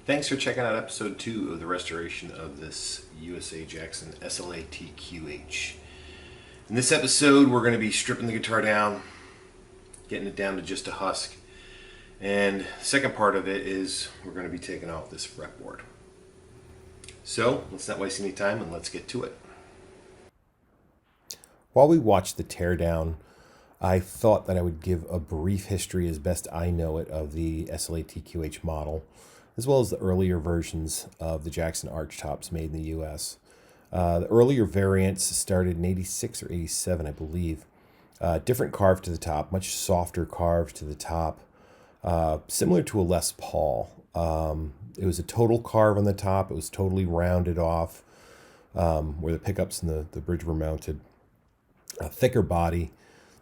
Thanks for checking out episode 2 of the restoration of this USA Jackson SLATQH. In this episode, we're going to be stripping the guitar down, getting it down to just a husk. And the second part of it is we're going to be taking off this fretboard. So let's not waste any time and let's get to it. While we watched the teardown, I thought that I would give a brief history as best I know it of the SLATQH model, as well as the earlier versions of the Jackson archtops made in the U.S. The earlier variants started in 86 or 87, I believe. Different carve to the top, much softer carve to the top, similar to a Les Paul. It was a total carve on the top. It was totally rounded off where the pickups and the bridge were mounted. A thicker body.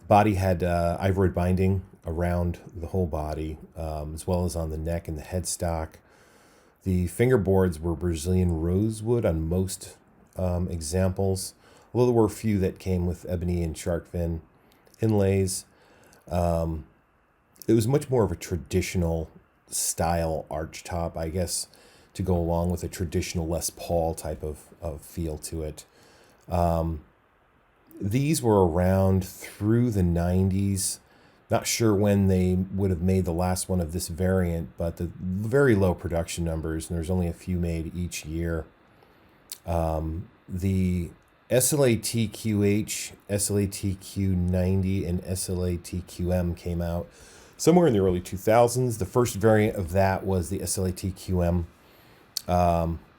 The body had ivory binding around the whole body, as well as on the neck and the headstock. The fingerboards were Brazilian rosewood on most examples, although there were a few that came with ebony and shark fin inlays. It was much more of a traditional style archtop, I guess, to go along with a traditional Les Paul type of feel to it. These were around through the 90s. Not sure when they would have made the last one of this variant, but the very low production numbers, and there's only a few made each year. The SLATQH, SLATQ90, and SLATQM came out somewhere in the early 2000s. The first variant of that was the SLATQM.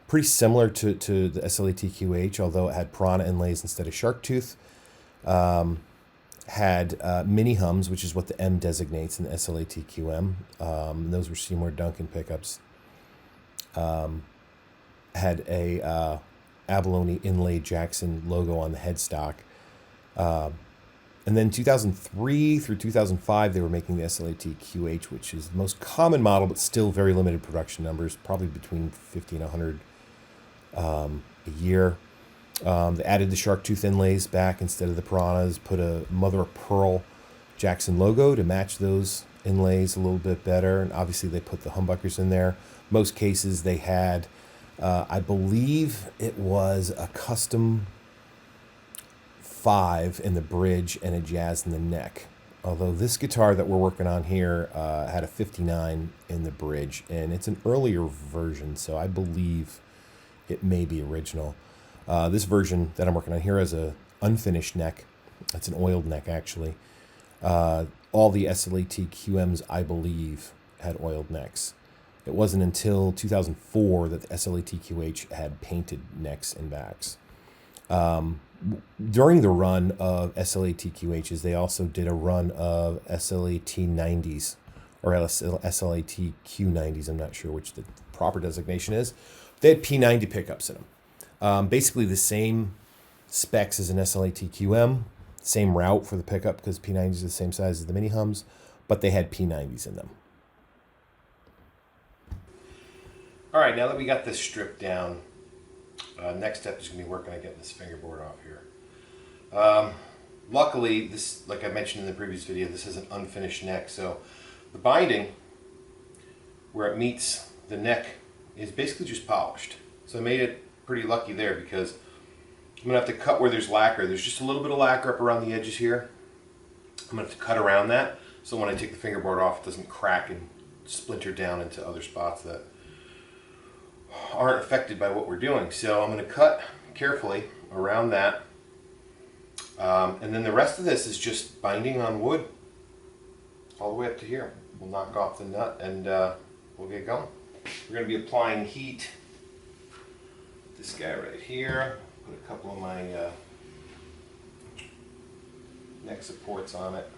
Pretty similar to the SLATQH, although it had piranha inlays instead of shark tooth. Had mini hums, which is what the M designates in the SLATQM. Those were Seymour Duncan pickups. Had a abalone inlaid Jackson logo on the headstock. And then 2003 through 2005, they were making the SLATQH, which is the most common model, but still very limited production numbers, probably between 50 and 100 a year. They added the shark tooth inlays back instead of the piranhas, put a mother of pearl Jackson logo to match those inlays a little bit better, and obviously they put the humbuckers in there. Most cases they had, I believe it was a custom 5 in the bridge and a jazz in the neck. Although this guitar that we're working on here had a 59 in the bridge, and it's an earlier version, so I believe it may be original. This version that I'm working on here has a unfinished neck. It's an oiled neck, actually. All the SLATQMs, I believe, had oiled necks. It wasn't until 2004 that the SLATQH had painted necks and backs. During the run of SLATQHs, they also did a run of SLAT90s, or SLATQ90s. I'm not sure which the proper designation is. They had P90 pickups in them. Basically the same specs as an SLATQM, same route for the pickup because P90s are the same size as the mini hums, but they had P90s in them. All right, now that we got this stripped down, next step is going to be working on getting this fingerboard off here. Luckily, this, like I mentioned in the previous video, this is an unfinished neck, so the binding where it meets the neck is basically just polished. So I made it pretty lucky there because I'm going to have to cut where there's lacquer. There's just a little bit of lacquer up around the edges here. I'm going to have to cut around that so when I take the fingerboard off it doesn't crack and splinter down into other spots that aren't affected by what we're doing. So I'm going to cut carefully around that. And then the rest of this is just binding on wood all the way up to here. We'll knock off the nut and we'll get going. We're going to be applying heat. This guy right here, put a couple of my neck supports on it.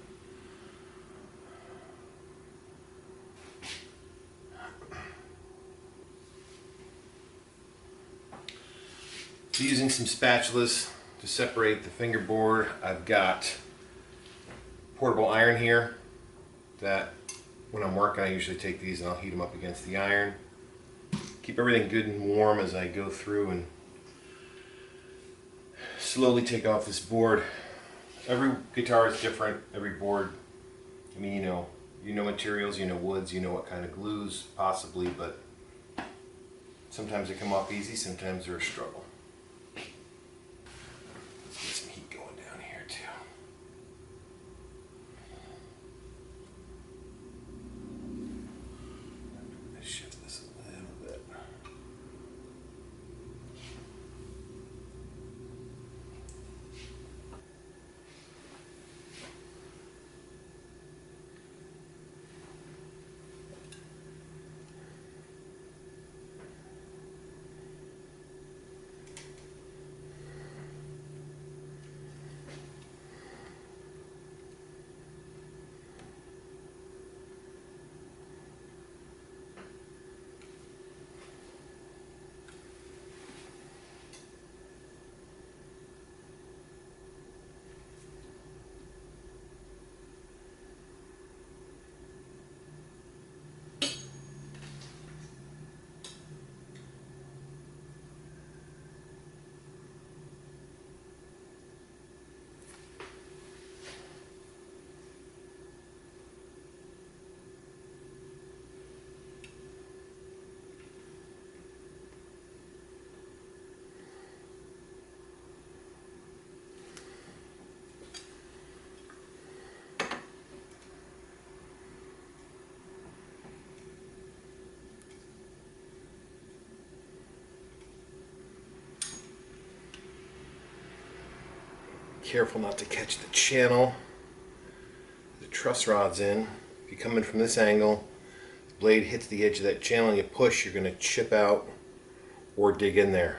Using some spatulas to separate the fingerboard. I've got portable iron here that when I'm working I usually take these and I'll heat them up against the iron. Keep everything good and warm as I go through and slowly take off this board. Every guitar is different, every board. I mean, you know materials, you know woods, you know what kind of glues possibly, but Sometimes they come off easy, sometimes they're a struggle. Let's get some heat going down here too. Let's shift this a little bit. Careful not to catch the channel. The truss rod's in. If you're coming from this angle, the blade hits the edge of that channel and you push, you're going to chip out or dig in there.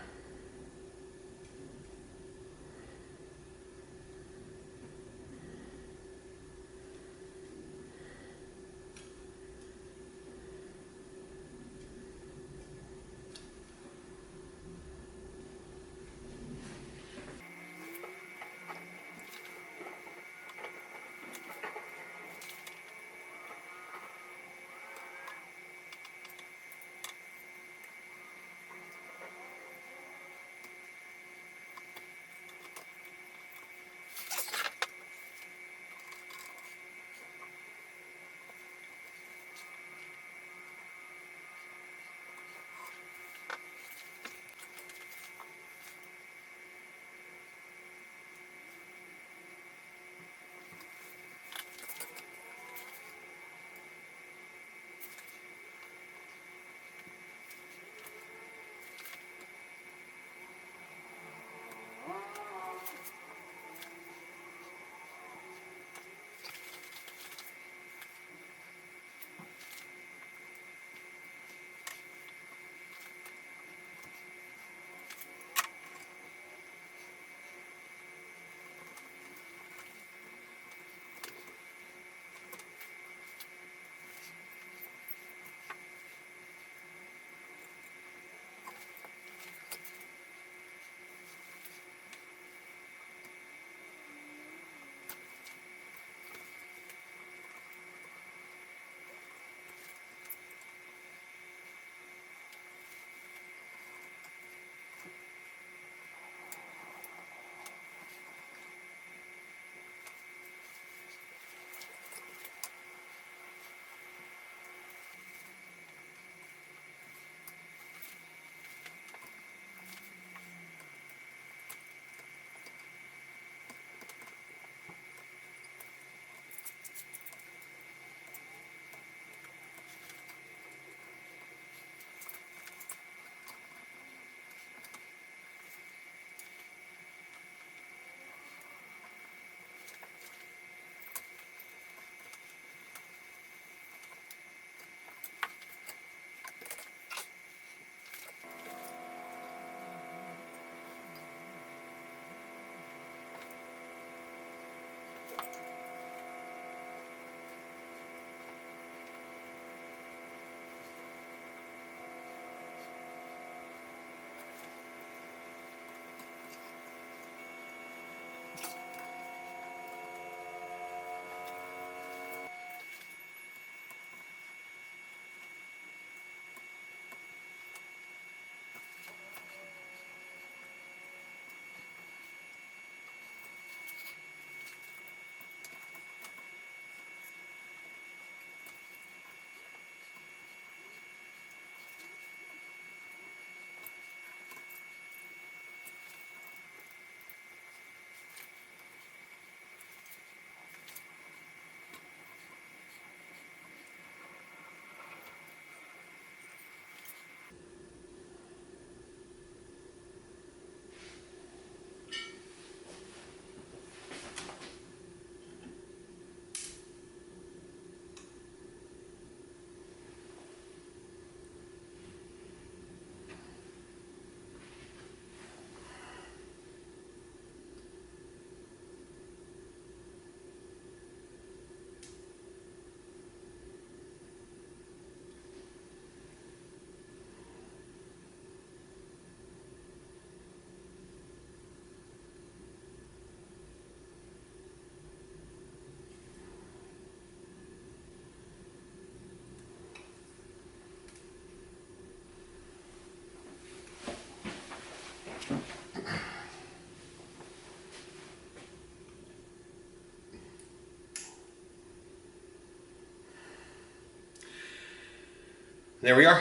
There we are.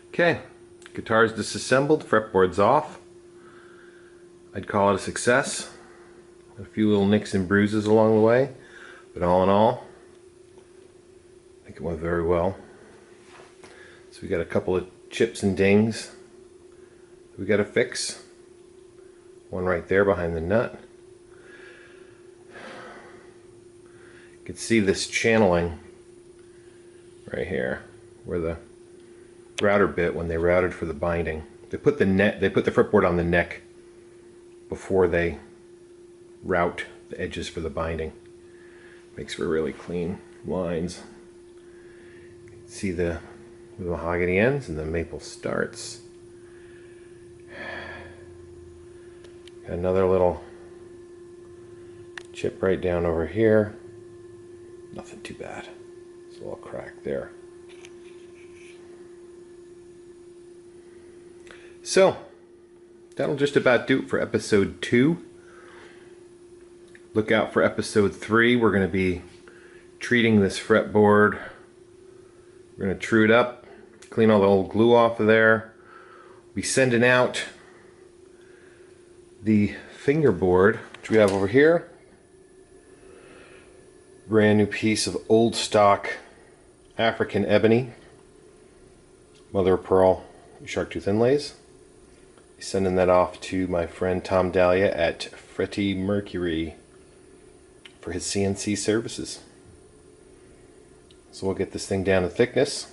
Okay, guitar's disassembled, fretboard's off. I'd call it a success. A few little nicks and bruises along the way, but all in all, I think it went very well. So we got a couple of chips and dings we got to fix. One right there behind the nut. You can see this channeling right here, where the router bit, when they routed for the binding, they put the fretboard on the neck before they route the edges for the binding. Makes for really clean lines. You can see the mahogany ends and the maple starts. Got another little chip right down over here. Nothing too bad. It's a little crack there. So, that'll just about do it for episode 2. Look out for episode 3. We're going to be treating this fretboard. We're going to true it up, clean all the old glue off of there. Be sending out the fingerboard, which we have over here. Brand new piece of old stock African ebony, mother of pearl shark tooth inlays. Be sending that off to my friend Tom Dahlia at Freddie Mercury for his CNC services. So we'll get this thing down to thickness.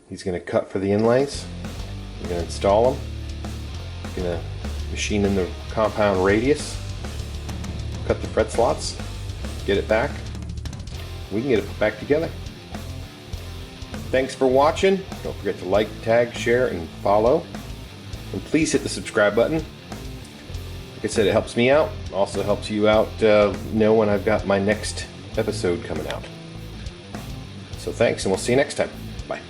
He's going to cut for the inlays. We're going to install them. We're going to machine in the compound radius, cut the fret slots, get it back. We can get it put back together. Thanks for watching. Don't forget to like, tag, share, and follow. And please hit the subscribe button. Like I said, it helps me out. Also helps you out know when I've got my next episode coming out. So thanks, and we'll see you next time. Bye.